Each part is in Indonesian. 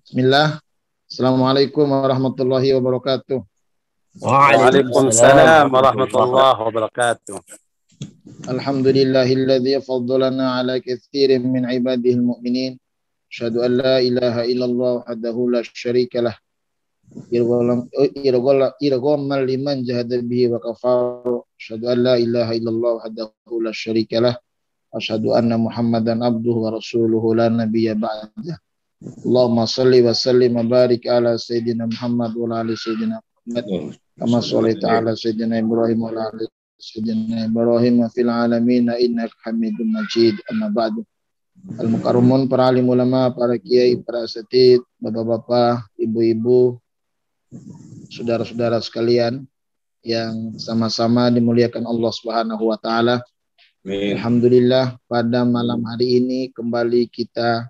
Bismillah. Assalamualaikum warahmatullahi wabarakatuh. Waalaikumsalam warahmatullahi wabarakatuh. Alhamdulillahilladzi faddalana ala katsirin min ibadihil mu'minin. Asyhadu an la ilaha illallah wahdahu la syarikalah. Irghamal liman jahada bihi wa kafar. Asyhadu an la ilaha illallah wahdahu la syarikalah. Asyhadu anna Muhammadan abduhu wa rasuluhu la nabiyya ba'dah. Allahumma salli wa sallim wa barik ala sayyidina Muhammad wa ala ali sayyidina Muhammad kama shallaita ala sayyidina Ibrahim wa ala ali sayyidina Ibrahim fil alamin innaka Hamidum Majid. Amma ba'du. Al-mukarramun, para alim ulama, para kiai, para asatidz, bapak-bapak, ibu-ibu, saudara-saudara sekalian yang sama-sama dimuliakan Allah Subhanahu wa taala. Alhamdulillah, pada malam hari ini kembali kita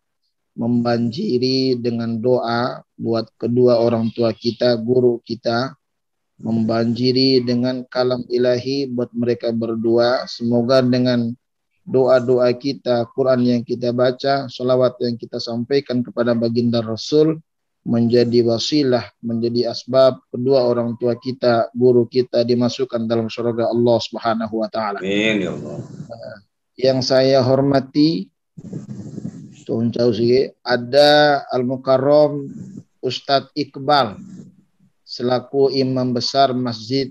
membanjiri dengan doa buat kedua orang tua kita, guru kita, membanjiri dengan kalam ilahi buat mereka berdua. Semoga dengan doa-doa kita, Quran yang kita baca, sholawat yang kita sampaikan kepada baginda Rasul menjadi wasilah, menjadi asbab kedua orang tua kita, guru kita dimasukkan dalam surga Allah Subhanahu wa taala. Amin ya Allah. Yang saya hormati, ada Al-Mukarram Ustadz Iqbal selaku imam besar Masjid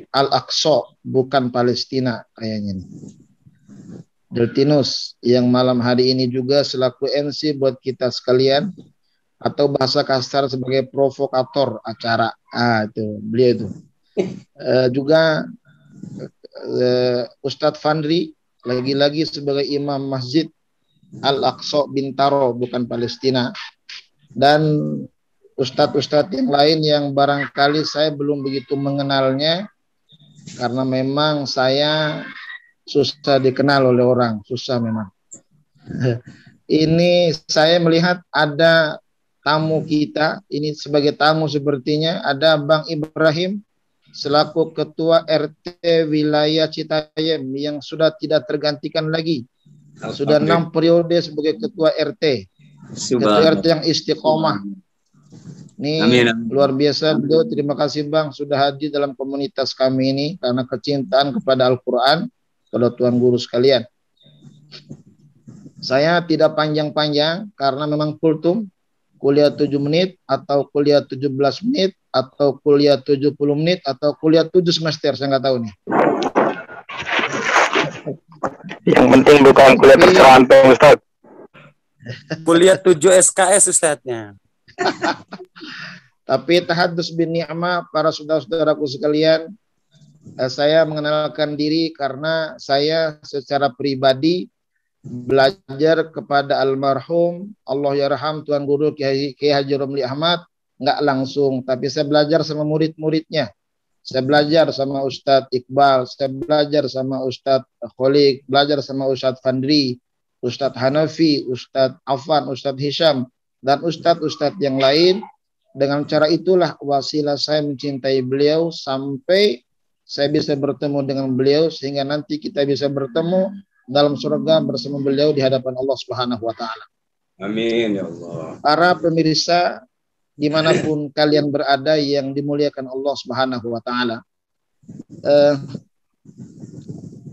Al-Aqsa, bukan Palestina kayaknya nih, Deltinus, yang malam hari ini juga selaku MC buat kita sekalian, atau bahasa kasar sebagai provokator acara. Itu beliau itu. Juga Ustadz Fandri lagi-lagi sebagai imam Masjid Al-Aqsa Bintaro, bukan Palestina, dan ustadz-ustadz yang lain yang barangkali saya belum begitu mengenalnya karena memang saya susah dikenal oleh orang, susah memang. Ini saya melihat ada tamu kita, ini sebagai tamu sepertinya ada Bang Ibrahim selaku Ketua RT Wilayah Citayam yang sudah tidak tergantikan lagi. Sudah 6 periode sebagai Ketua RT. Ketua RT yang istiqomah. Ini amin. Luar biasa beliau. Terima kasih Bang sudah hadir dalam komunitas kami ini karena kecintaan kepada Al-Quran, kepada Tuan Guru sekalian. Saya tidak panjang-panjang karena memang kultum, kuliah 7 menit atau kuliah 17 menit atau kuliah 70 menit atau kuliah 7 semester, saya nggak tahu nih. Yang penting bukan kuliah perserangan Ustaz. Kuliah 7 SKS Ustaznya. Tapi tahadus bin ni'mah para saudara-saudaraku sekalian, saya mengenalkan diri karena saya secara pribadi belajar kepada almarhum Allah yarham Tuan Guru Kiai Haji Romli Ahmad, nggak langsung, tapi saya belajar sama murid-muridnya. Saya belajar sama Ustadz Iqbal, saya belajar sama Ustadz Kholik, belajar sama Ustadz Fandri, Ustadz Hanafi, Ustadz Afan, Ustadz Hisham, dan ustadz-ustadz yang lain. Dengan cara itulah wasilah saya mencintai beliau sampai saya bisa bertemu dengan beliau, sehingga nanti kita bisa bertemu dalam surga bersama beliau di hadapan Allah Subhanahu wa taala. Amin ya Allah. Para pemirsa dimanapun kalian berada yang dimuliakan Allah Subhanahu wa taala.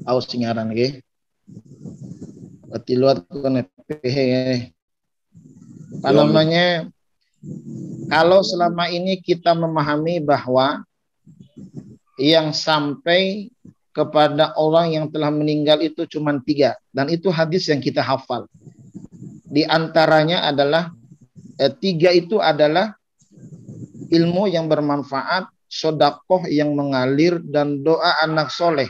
Awas singaran lagi. Patiluat kone pehe. Namanya, kalau selama ini kita memahami bahwa yang sampai kepada orang yang telah meninggal itu cuma 3, dan itu hadis yang kita hafal. Di antaranya adalah 3 itu adalah ilmu yang bermanfaat, sodakoh yang mengalir, dan doa anak soleh.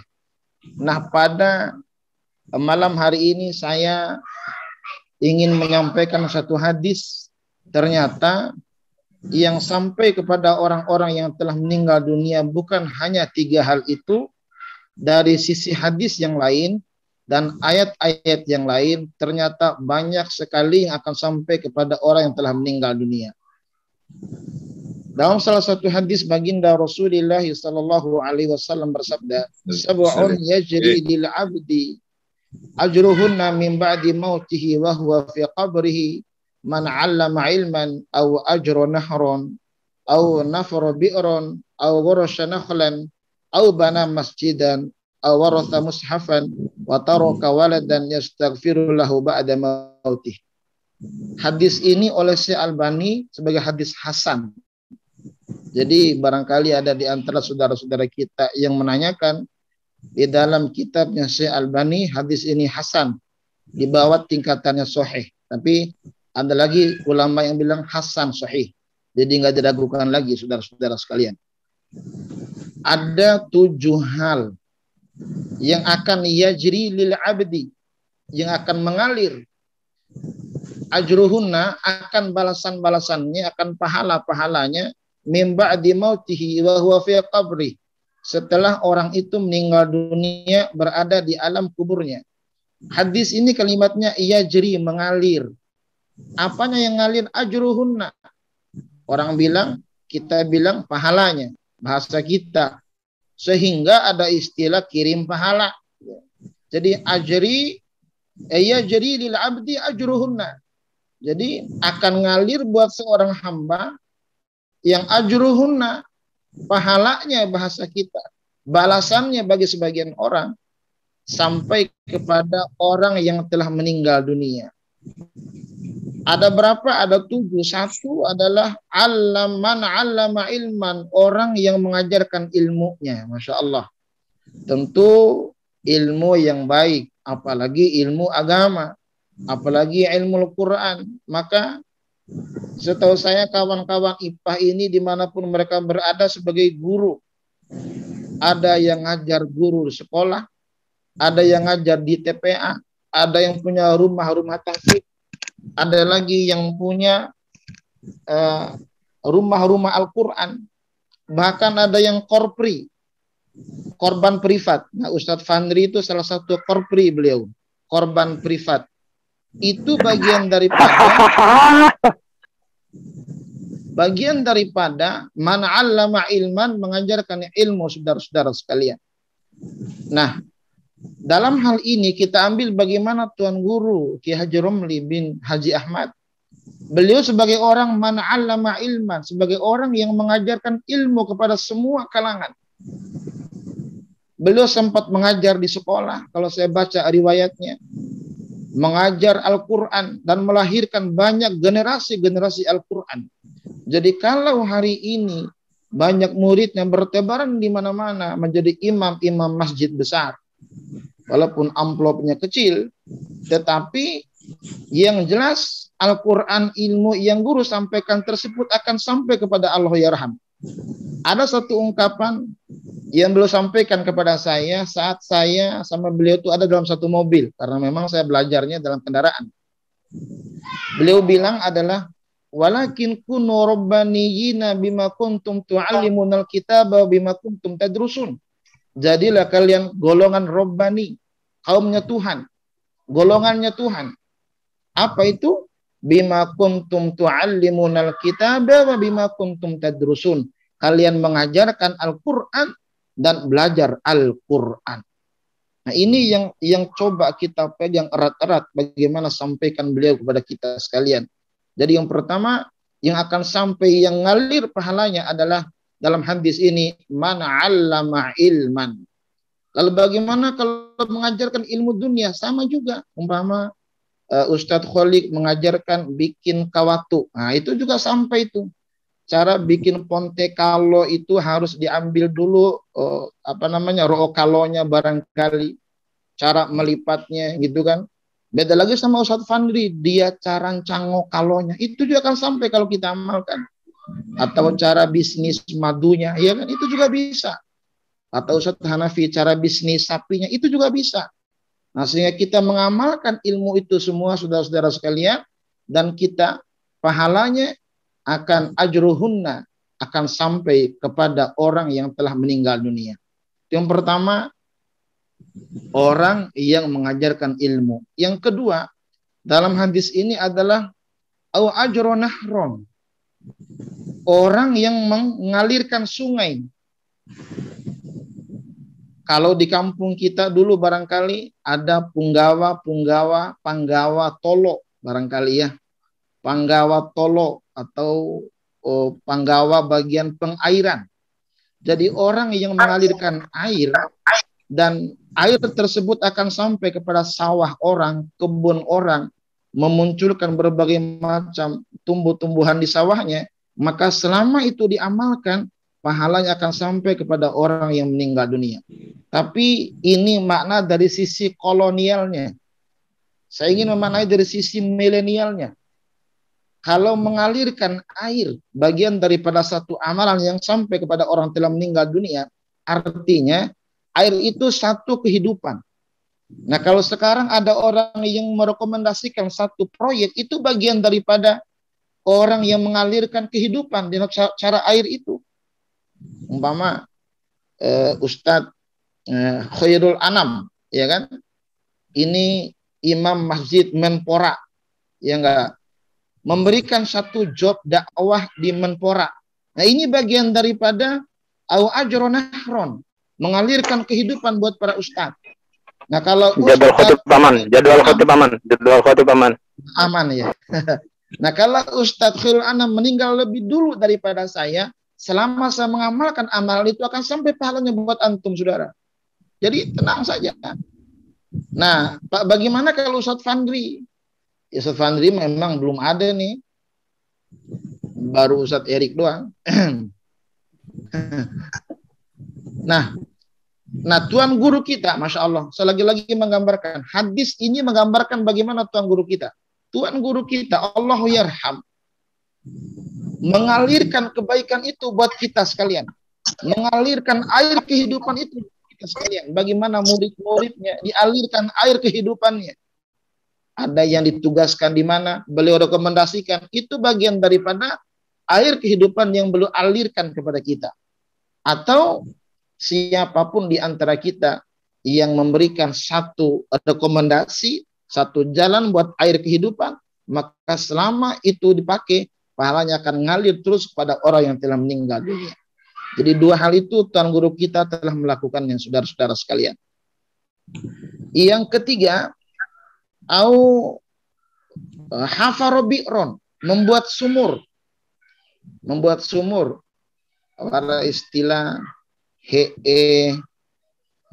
Nah, pada malam hari ini saya ingin menyampaikan satu hadis. Ternyata yang sampai kepada orang-orang yang telah meninggal dunia bukan hanya 3 hal itu. Dari sisi hadis yang lain dan ayat-ayat yang lain, ternyata banyak sekali yang akan sampai kepada orang yang telah meninggal dunia. Dalam salah satu hadis baginda Rasulullah sallallahu alaihi wasallam bersabda, "Sab'un yajri lil 'abdi ajruhunna min ba'di mautihi wa huwa fi qabrihi man 'allama ilman aw ajra nahron aw nafara bi'ran aw warasha nakhlan aw bana masjidan aw waratha mushafan wa taraka waladan yastaghfiru lahu ba'da mautih. Hadis ini oleh Syekh Albani sebagai hadis hasan. Jadi barangkali ada di antara saudara-saudara kita yang menanyakan, di dalam kitabnya Syekh Albani hadis ini hasan, di bawah tingkatannya sahih. Tapi ada lagi ulama yang bilang hasan sahih. Jadi nggak diragukan lagi saudara-saudara sekalian. Ada 7 hal yang akan yajri lil abdi, yang akan mengalir. Ajruhunna, akan balasan-balasannya, akan pahala-pahalanya, min ba'di mautihi wa huwa fi qabri, setelah orang itu meninggal dunia berada di alam kuburnya. Hadis ini kalimatnya yajri, mengalir. Apanya yang ngalir? Ajruhunna. Orang bilang, kita bilang pahalanya, bahasa kita. Sehingga ada istilah kirim pahala. Jadi ajri, yajri lil abdi ajruhunna. Jadi akan ngalir buat seorang hamba yang ajruhunna, pahalanya bahasa kita, balasannya bagi sebagian orang sampai kepada orang yang telah meninggal dunia. Ada berapa? Ada 7. Satu adalah allaman allama ilman, orang yang mengajarkan ilmunya. Masya Allah. Tentu ilmu yang baik, apalagi ilmu agama, apalagi ilmu Al-Quran. Maka setahu saya kawan-kawan IPA ini dimanapun mereka berada sebagai guru. Ada yang ngajar guru di sekolah, ada yang ngajar di TPA, ada yang punya rumah-rumah tahfiz, ada lagi yang punya rumah-rumah Al-Quran, bahkan ada yang korpri, korban privat. Nah, Ustadz Fandri itu salah satu korpri beliau, korban privat. Itu bagian daripada man 'allama ilman, mengajarkan ilmu, saudara-saudara sekalian. Nah, dalam hal ini kita ambil bagaimana Tuan Guru Ki Haji Romli bin Haji Ahmad. Beliau sebagai orang man 'allama ilman, sebagai orang yang mengajarkan ilmu kepada semua kalangan. Beliau sempat mengajar di sekolah, kalau saya baca riwayatnya, mengajar Al-Quran dan melahirkan banyak generasi-generasi Al-Quran. Jadi kalau hari ini banyak murid yang bertebaran di mana-mana menjadi imam-imam masjid besar, walaupun amplopnya kecil, tetapi yang jelas Al-Quran, ilmu yang guru sampaikan tersebut akan sampai kepada Allah Yarham. Ada satu ungkapan yang beliau sampaikan kepada saya saat saya sama beliau itu ada dalam satu mobil, karena memang saya belajarnya dalam kendaraan. Beliau bilang adalah, walakin kunu rabbaniyina bima kuntum tu'allimunal kitaba bima kuntum tadrusun. Jadilah kalian golongan Rabbani, kaumnya Tuhan, golongannya Tuhan. Apa itu? Bima kuntum tu'allimunal kitaba wa bima kuntum tadrusun. Kalian mengajarkan Al-Quran dan belajar Al-Quran. Nah, ini yang coba kita pegang erat-erat, bagaimana sampaikan beliau kepada kita sekalian. Jadi yang pertama yang akan sampai, yang ngalir pahalanya adalah dalam hadis ini, man 'allama ilman. Lalu bagaimana kalau mengajarkan ilmu dunia? Sama juga. Umpama Ustadz Kholik mengajarkan bikin kawatu. Nah, itu juga sampai itu. Cara bikin ponte kalo itu harus diambil dulu rookalonya barangkali, cara melipatnya gitu kan. Beda lagi sama Ustadz Fandri, dia cara cangok kalonya itu juga akan sampai kalau kita amalkan. Atau cara bisnis madunya, ya kan, itu juga bisa. Atau Ustadz Hanafi cara bisnis sapinya itu juga bisa. Nah, sehingga kita mengamalkan ilmu itu semua, saudara-saudara sekalian, dan kita pahalanya akan ajruhunna, akan sampai kepada orang yang telah meninggal dunia. Yang pertama, orang yang mengajarkan ilmu. Yang kedua, dalam hadis ini adalah au ajru nahron, orang yang mengalirkan sungai. Kalau di kampung kita dulu barangkali ada panggawa tolo barangkali ya. Panggawa tolo atau panggawa bagian pengairan. Jadi orang yang mengalirkan air dan air tersebut akan sampai kepada sawah orang, kebun orang, memunculkan berbagai macam tumbuh-tumbuhan di sawahnya, maka selama itu diamalkan, pahalanya akan sampai kepada orang yang meninggal dunia. Tapi ini makna dari sisi kolonialnya. Saya ingin memaknai dari sisi milenialnya. Kalau mengalirkan air bagian daripada satu amalan yang sampai kepada orang telah meninggal dunia, artinya air itu satu kehidupan. Nah, kalau sekarang ada orang yang merekomendasikan satu proyek, itu bagian daripada orang yang mengalirkan kehidupan dengan cara air itu. Umpama Ustadz Khairul Anam, ya kan? Ini Imam Masjid Menpora, ya enggak? Memberikan satu job dakwah di Menpora. Nah, ini bagian daripada au ajron nahron, mengalirkan kehidupan buat para ustadz. Nah, kalau jadwal khotib aman aman ya. Nah, kalau Ustadz Khairul Anam meninggal lebih dulu daripada saya, selama saya mengamalkan amalan itu akan sampai pahalanya buat antum, saudara. Jadi tenang saja. Nah, Pak, bagaimana kalau Ustadz Fandri? Ya, Ustadz Fandri memang belum ada nih. Baru Ustadz Erik doang. Nah, Tuan Guru kita, Masya Allah, saya lagi-lagi menggambarkan. Hadis ini menggambarkan bagaimana Tuan Guru kita. Tuan Guru kita, Allahu yarham, mengalirkan kebaikan itu buat kita sekalian. Mengalirkan air kehidupan itu buat kita sekalian. Bagaimana murid-muridnya dialirkan air kehidupannya. Ada yang ditugaskan di mana, beliau rekomendasikan, itu bagian daripada air kehidupan yang beliau alirkan kepada kita. Atau siapapun di antara kita yang memberikan satu rekomendasi, satu jalan buat air kehidupan, maka selama itu dipakai, pahalanya akan ngalir terus kepada orang yang telah meninggal dunia. Jadi dua hal itu Tuan Guru kita telah melakukannya, saudara-saudara sekalian. Yang ketiga, hafaro bi'ron, membuat sumur. Membuat sumur. Pada istilah hee,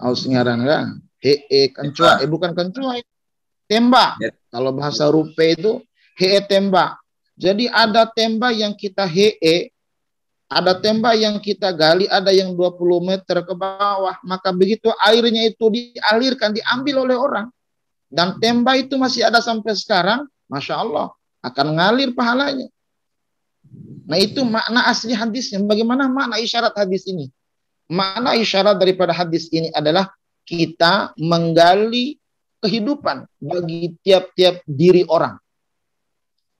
aus ngaran kan? Hee kencua, bukan kencua, tembak. Kalau bahasa rupe itu hee tembak. Jadi ada tembak yang kita hee, ada tembak yang kita gali, ada yang 20 meter ke bawah. Maka begitu airnya itu dialirkan, diambil oleh orang. Dan tembak itu masih ada sampai sekarang, Masya Allah, akan ngalir pahalanya. Nah, itu makna asli hadisnya. Bagaimana makna isyarat hadis ini? Makna isyarat daripada hadis ini adalah kita menggali kehidupan bagi tiap-tiap diri orang.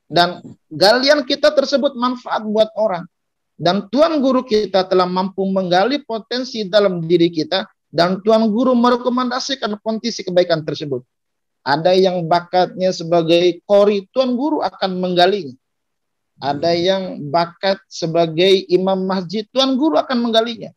Dan galian kita tersebut manfaat buat orang. Dan Tuan Guru kita telah mampu menggali potensi dalam diri kita, dan Tuan Guru merekomendasikan potensi kebaikan tersebut. Ada yang bakatnya sebagai qori, Tuan Guru akan menggalinya. Ada yang bakat sebagai imam masjid, Tuan Guru akan menggalinya.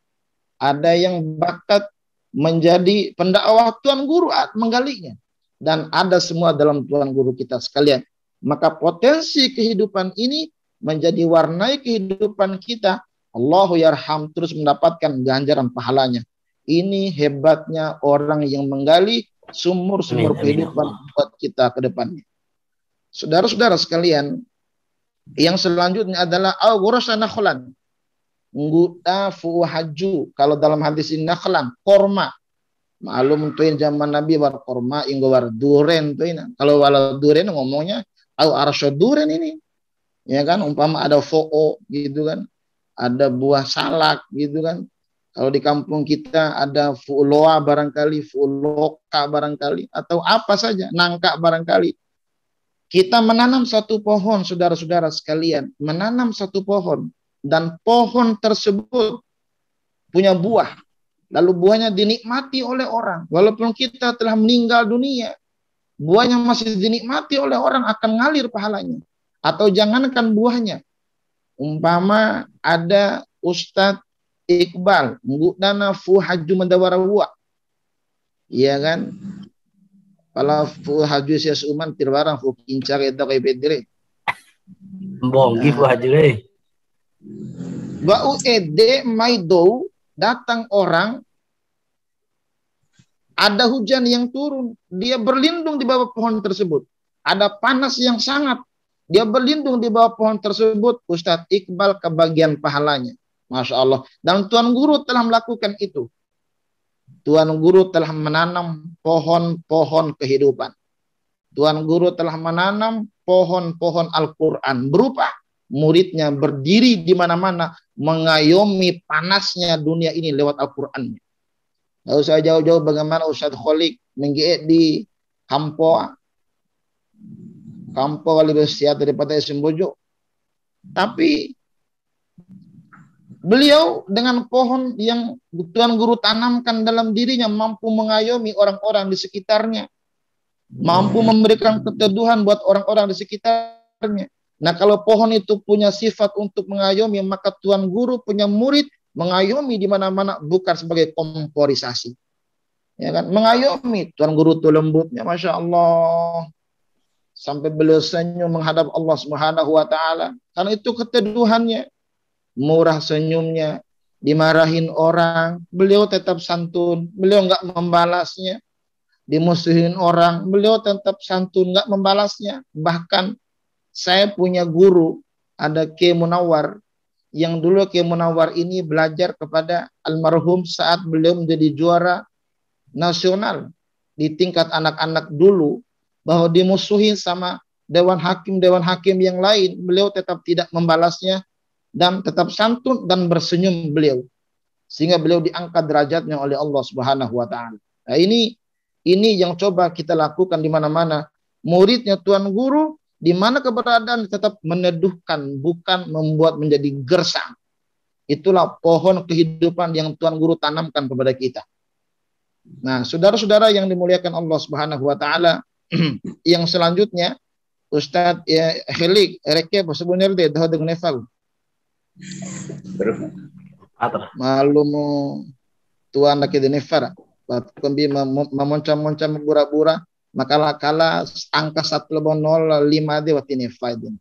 Ada yang bakat menjadi pendakwah, Tuan Guru akan menggalinya. Dan ada semua dalam Tuan Guru kita sekalian. Maka potensi kehidupan ini menjadi warnai kehidupan kita. Allahu yarham, terus mendapatkan ganjaran pahalanya. Ini hebatnya orang yang menggali sumur-sumur kehidupan buat kita ke depannya. Saudara-saudara sekalian, yang selanjutnya adalah al-ghurasa nakhlan. Ngguta fuhaju. Kalau dalam hadis ini nakhlan, korma. Maklum tuin zaman Nabi war korma inggo war duren tuin. Kalau wala duren ngomongnya au arsy duren ini. Ya kan, umpama ada fo'o gitu kan. Ada buah salak gitu kan. Kalau di kampung kita ada fu'loa barangkali, fu'loka barangkali, atau apa saja, nangka barangkali. Kita menanam satu pohon, saudara-saudara sekalian, menanam satu pohon, dan pohon tersebut punya buah, lalu buahnya dinikmati oleh orang. Walaupun kita telah meninggal dunia, buahnya masih dinikmati oleh orang, akan ngalir pahalanya. Atau jangankan buahnya, umpama ada Ustadz Iqbal, nggudana fuhaju mendawara buah. Iya kan? Pala fu haju sia suman tirbarang fu kincar itu kay pedre. Bonggi fu hajule. Bau ede maido datang orang, ada hujan yang turun, dia berlindung di bawah pohon tersebut. Ada panas yang sangat, dia berlindung di bawah pohon tersebut. Ustadz Iqbal kebagian pahalanya. Masya Allah. Dan Tuan Guru telah melakukan itu. Tuan Guru telah menanam pohon-pohon kehidupan. Tuan Guru telah menanam pohon-pohon Al-Quran. Berupa muridnya berdiri di mana-mana mengayomi panasnya dunia ini lewat Al-Qurannya. Nggak usah jauh-jauh bagaimana Ustadz Kholik menggiat di Kampoa. Kampoa lebih sehat daripada Sembojo. Tapi beliau dengan pohon yang Tuan Guru tanamkan dalam dirinya mampu mengayomi orang-orang di sekitarnya. Mampu memberikan keteduhan buat orang-orang di sekitarnya. Nah, kalau pohon itu punya sifat untuk mengayomi, maka Tuan Guru punya murid mengayomi di mana-mana, bukan sebagai komporisasi. Ya kan? Mengayomi. Tuan Guru itu lembutnya, Masya Allah. Sampai beliau senyum menghadap Allah Subhanahu wa Ta'ala. Karena itu keteduhannya. Murah senyumnya. Dimarahin orang, beliau tetap santun. Beliau nggak membalasnya. Dimusuhin orang, beliau tetap santun, nggak membalasnya. Bahkan saya punya guru, ada Kiai Munawar, yang dulu Kiai Munawar ini belajar kepada almarhum saat beliau menjadi juara nasional di tingkat anak-anak dulu, bahwa dimusuhin sama dewan hakim yang lain, beliau tetap tidak membalasnya dan tetap santun dan bersenyum beliau, sehingga beliau diangkat derajatnya oleh Allah Subhanahu wa Ta'ala. Nah, ini yang coba kita lakukan di mana-mana. Muridnya Tuan Guru, di mana keberadaan tetap meneduhkan, bukan membuat menjadi gersang. Itulah pohon kehidupan yang Tuan Guru tanamkan kepada kita. Nah, saudara-saudara yang dimuliakan Allah Subhanahu wa Ta'ala, yang selanjutnya Ustadz Helik Reke sebenarnya dah dengan Neval. Malumu Tuan laki di Neval. Kembi memoncam-moncam bura-bura, maka kala angka 1.05 dia waktu ini fighting.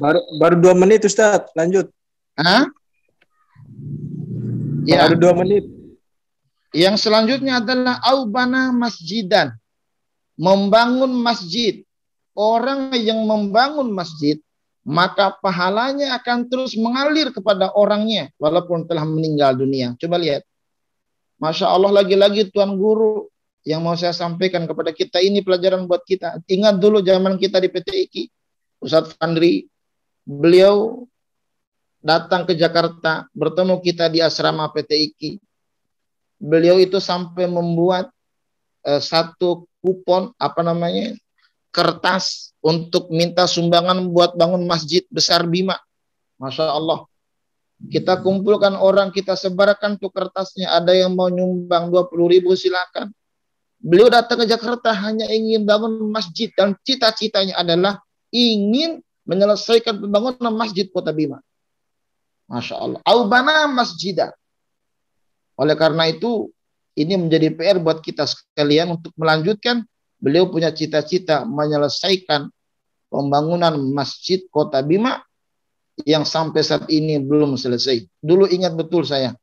Baru 2 menit Ustaz, lanjut. Hah? Ya. Baru 2 menit. Yang selanjutnya adalah aubana masjidan, membangun masjid. Orang yang membangun masjid, maka pahalanya akan terus mengalir kepada orangnya walaupun telah meninggal dunia. Coba lihat. Masya Allah, lagi-lagi Tuan Guru yang mau saya sampaikan kepada kita, ini pelajaran buat kita. Ingat dulu zaman kita di PT IKI, Ustadz Fandri, beliau datang ke Jakarta, bertemu kita di asrama PT IKI. Beliau itu sampai membuat satu kupon, kertas untuk minta sumbangan buat bangun masjid besar Bima. Masya Allah. Kita kumpulkan orang, kita sebarkan tuh kertasnya. Ada yang mau nyumbang 20.000, silakan. Beliau datang ke Jakarta hanya ingin bangun masjid, dan cita-citanya adalah ingin menyelesaikan pembangunan masjid Kota Bima. Masya Allah. Aubana masjidah. Oleh karena itu, ini menjadi PR buat kita sekalian untuk melanjutkan. Beliau punya cita-cita menyelesaikan pembangunan masjid Kota Bima yang sampai saat ini belum selesai. Dulu ingat betul saya,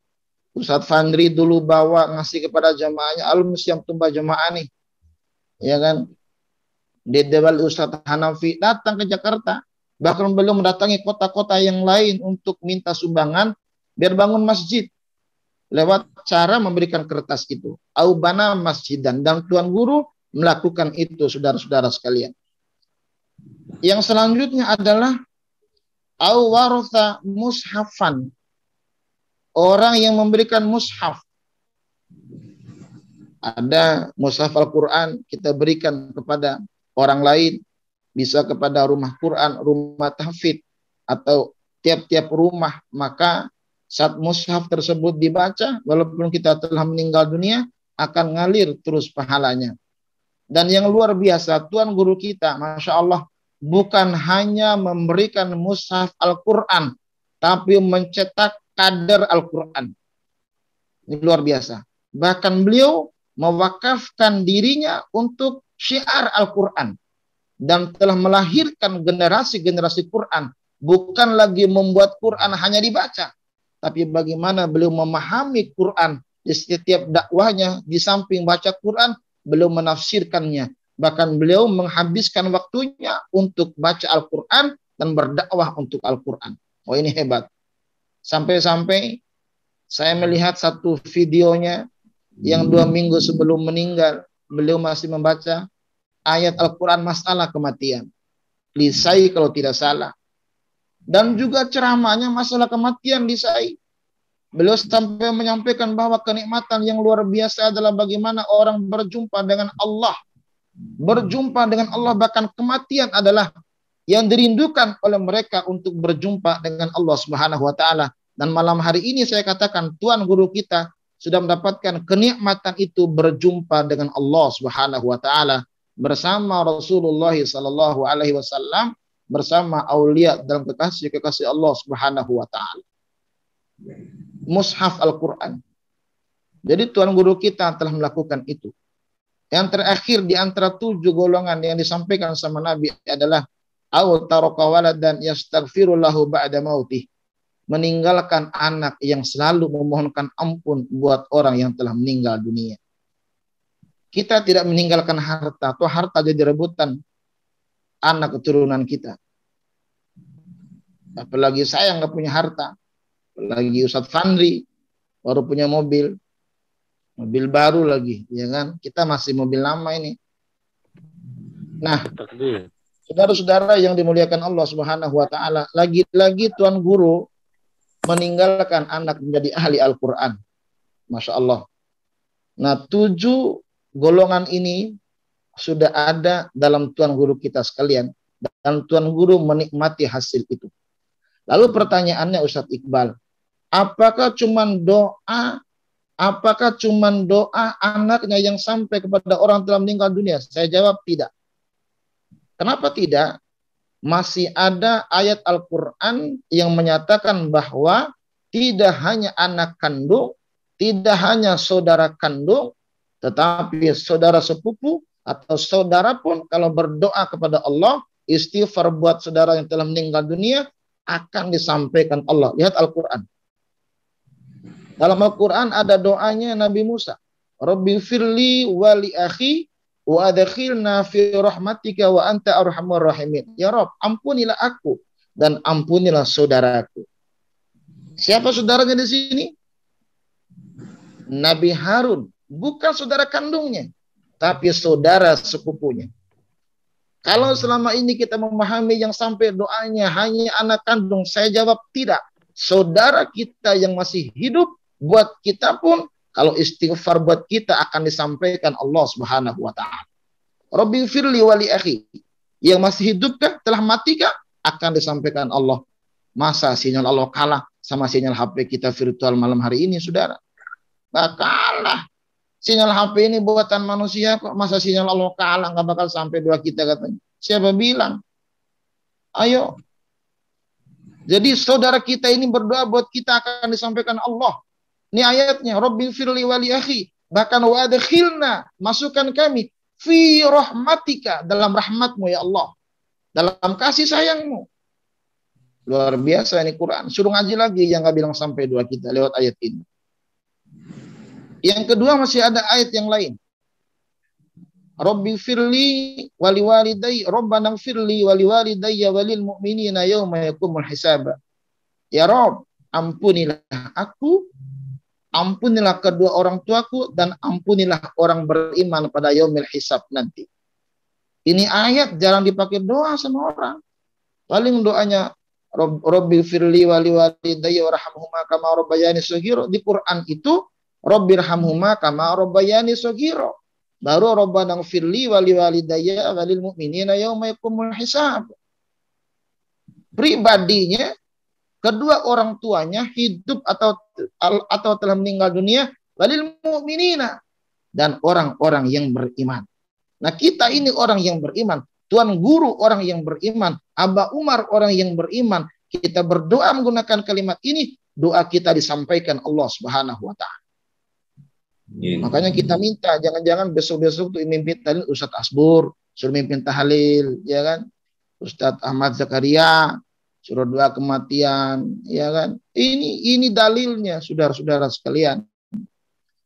Ustadz Fandri dulu bawa ngasih kepada jamaahnya, alumni siam tumbah jamaah nih, ya kan? Dedewal Ustadz Hanafi datang ke Jakarta, bahkan beliau mendatangi kota-kota yang lain untuk minta sumbangan biar bangun masjid lewat cara memberikan kertas itu. Aubana masjidan, dan Tuan Guru melakukan itu, saudara-saudara sekalian. Yang selanjutnya adalah awartha mushafan, orang yang memberikan mushaf. Ada mushaf Al-Quran, kita berikan kepada orang lain, bisa kepada rumah Quran, rumah tahfidz, atau tiap-tiap rumah. Maka saat mushaf tersebut dibaca, walaupun kita telah meninggal dunia, akan ngalir terus pahalanya. Dan yang luar biasa, Tuan Guru kita, Masya Allah, bukan hanya memberikan mushaf Al-Quran, tapi mencetak kader Al-Quran. Ini luar biasa. Bahkan beliau mewakafkan dirinya untuk syiar Al-Quran dan telah melahirkan generasi-generasi Quran. Bukan lagi membuat Quran hanya dibaca, tapi bagaimana beliau memahami Quran di setiap dakwahnya. Di samping baca Quran, beliau menafsirkannya. Bahkan beliau menghabiskan waktunya untuk baca Al-Quran dan berdakwah untuk Al-Quran. Oh, ini hebat. Sampai-sampai saya melihat satu videonya yang 2 minggu sebelum meninggal, beliau masih membaca ayat Al-Quran masalah kematian. Lisai kalau tidak salah. Dan juga ceramahnya masalah kematian lisai. Beliau sampai menyampaikan bahwa kenikmatan yang luar biasa adalah bagaimana orang berjumpa dengan Allah. Berjumpa dengan Allah, bahkan kematian adalah yang dirindukan oleh mereka untuk berjumpa dengan Allah Subhanahu wa taala. Dan malam hari ini saya katakan Tuan Guru kita sudah mendapatkan kenikmatan itu, berjumpa dengan Allah Subhanahu wa taala bersama Rasulullah sallallahu alaihi wasallam, bersama aulia dalam kekasih Allah Subhanahu wa taala. Mushaf Al-Qur'an. Jadi Tuan Guru kita telah melakukan itu. Yang terakhir di antara 7 golongan yang disampaikan sama Nabi adalah au taraka waladan yastaghfiru lahu ba'da mautih. Meninggalkan anak yang selalu memohonkan ampun buat orang yang telah meninggal dunia. Kita tidak meninggalkan harta, atau harta jadi rebutan anak keturunan kita. Apalagi saya nggak punya harta, apalagi Ustadz Fandri baru punya mobil baru lagi, ya kan? Kita masih mobil lama ini. Nah, saudara-saudara yang dimuliakan Allah Subhanahu wa taala, lagi-lagi Tuan Guru meninggalkan anak menjadi ahli Al-Quran. Masya Allah. Nah, 7 golongan ini sudah ada dalam Tuan Guru kita sekalian. Dan Tuan Guru menikmati hasil itu. Lalu pertanyaannya Ustadz Iqbal, apakah cuman doa anaknya yang sampai kepada orang telah meninggal dunia? Saya jawab tidak. Kenapa tidak? Masih ada ayat Al-Quran yang menyatakan bahwa tidak hanya anak kandung, tidak hanya saudara kandung, tetapi saudara sepupu atau saudara pun kalau berdoa kepada Allah, istighfar buat saudara yang telah meninggal dunia, akan disampaikan Allah. Lihat Al-Quran. Dalam Al-Quran ada doanya Nabi Musa. Rabbi firli wali akhi wa adkhilna fi rahmatika wa anta arhamur rahimin. Ya Rabb, ampunilah aku dan ampunilah saudaraku. Siapa saudaranya di sini? Nabi Harun, bukan saudara kandungnya, tapi saudara sepupunya. Kalau selama ini kita memahami yang sampai doanya hanya anak kandung, saya jawab tidak. Saudara kita yang masih hidup, buat kita pun kalau istighfar buat kita akan disampaikan Allah Subhanahu wa taala. Rabbi firli wali akhi. Yang masih hidup kah, telah mati kah, akan disampaikan Allah. Masa sinyal Allah kalah sama sinyal HP kita virtual malam hari ini, saudara? Nggak kalah. Sinyal HP ini buatan manusia kok, masa sinyal Allah kalah, nggak bakal sampai doa kita katanya. Siapa bilang? Ayo. Jadi saudara kita ini berdoa buat kita akan disampaikan Allah. Ini ayatnya, Rabbi firli wali akhi, bahkan wa adkhilna, masukkan kami fi rahmatika, dalam rahmatmu ya Allah, dalam kasih sayangmu. Luar biasa ini Quran. Suruh ngaji lagi yang nggak bilang sampai doa kita lewat ayat ini. Yang kedua masih ada ayat yang lain. Rabbi firli wali walidayya, Rabbana firli wali walidayya walil mu'minina yauma yakumul hisaba. Ya Rabb, ampunilah aku, ampunilah kedua orang tuaku, dan ampunilah orang beriman pada yaumil hisab nanti. Ini ayat jarang dipakai doa sama orang. Paling doanya Rabbi firli wali walidayya warhamhuma kama rabbayani shaghira. Di Quran itu Rabbirhamhuma kama rabbayani shaghira. Baru Rabbana firli wali walidayya walil mu'minina yauma yakumul hisab. Pribadinya, kedua orang tuanya hidup atau telah meninggal dunia, walil mu'minina, dan orang-orang yang beriman. Nah, kita ini orang yang beriman, Tuan Guru orang yang beriman, Aba Umar orang yang beriman. Kita berdoa menggunakan kalimat ini, doa kita disampaikan Allah Subhanahu wa taala. Makanya kita minta jangan-jangan besok-besok tuh mimpin tahlil Ustadz Asbur, suruh mimpin tahlil, ya kan? Ustadz Ahmad Zakaria suruh doa kematian, ya kan? Ini dalilnya, saudara-saudara sekalian.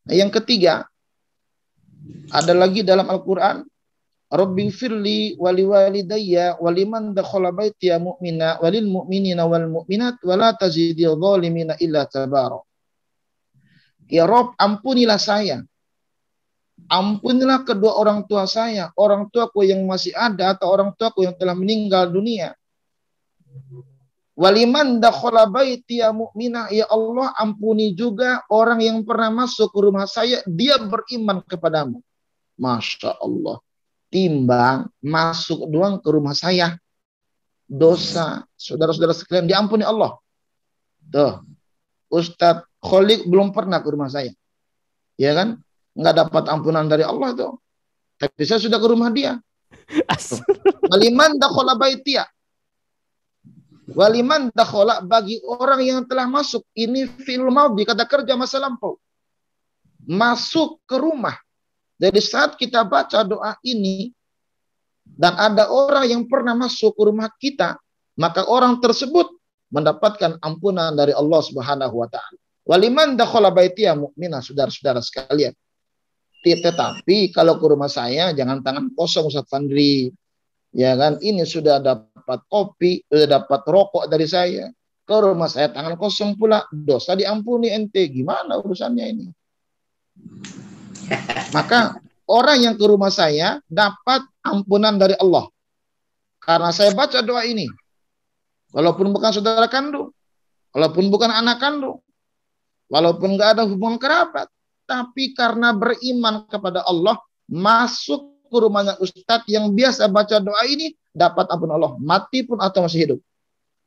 Nah, yang ketiga, ada lagi dalam Al-Qur'an, Rabbighfirli wali walidayya waliman dakhala baitiya mu'mina walil mu'minina wal mu'minat wala tazidil zalimina illa tabara. Ya Rob, ampunilah saya. Ampunilah kedua orang tua saya, orang tuaku yang masih ada atau orang tuaku yang telah meninggal dunia. Waliman dakhala baitiya mu'minah, ya Allah, ampuni juga orang yang pernah masuk ke rumah saya, dia beriman kepadamu. Masya Allah. Timbang masuk doang ke rumah saya, dosa saudara-saudara sekalian diampuni Allah. Tuh, Ustadz Kholik belum pernah ke rumah saya, ya kan? Nggak dapat ampunan dari Allah tuh. Tapi saya sudah ke rumah dia. Waliman dakhala baitiya, waliman dakhala, bagi orang yang telah masuk, ini fi'il madhi, kata kerja masa lampau, masuk ke rumah. Jadi saat kita baca doa ini dan ada orang yang pernah masuk ke rumah kita, maka orang tersebut mendapatkan ampunan dari Allah Subhanahu wa taala. Waliman dakhala baitiya mu'minah, saudara-saudara sekalian. Tetapi kalau ke rumah saya jangan tangan kosong, Ustaz Fandri. Ya kan, ini sudah dapat kopi, sudah dapat rokok dari saya. Ke rumah saya tangan kosong pula, dosa diampuni ente. Gimana urusannya ini? Maka orang yang ke rumah saya dapat ampunan dari Allah. Karena saya baca doa ini. Walaupun bukan saudara kandung, walaupun bukan anak kandung, walaupun nggak ada hubungan kerabat, tapi karena beriman kepada Allah, masuk ke rumahnya Ustadz yang biasa baca doa ini, dapat ampunan Allah, mati pun atau masih hidup.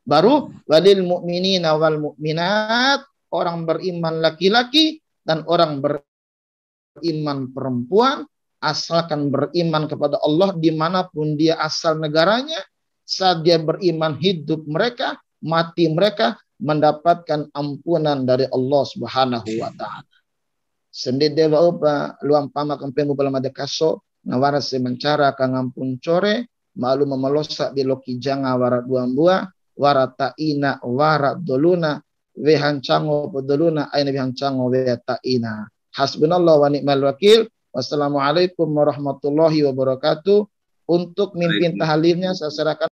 Baru walil mu'minina wal mu'minat, orang beriman laki-laki dan orang beriman perempuan, asalkan beriman kepada Allah dimanapun dia asal negaranya, saat dia beriman hidup mereka, mati mereka mendapatkan ampunan dari Allah Subhanahu wa taala. Sendiri apa luang pama kempeng bala madakaso nawara se mencara kang ampun core malu memelosak di loki janga wara duambua wara taina wara doluna we hancango podoluna aina we hancango we taina. Hasbunallah wa ni'mal wakil. Wassalamualaikum warahmatullahi wabarakatuh. Untuk mimpin tahlilnya saya serahkan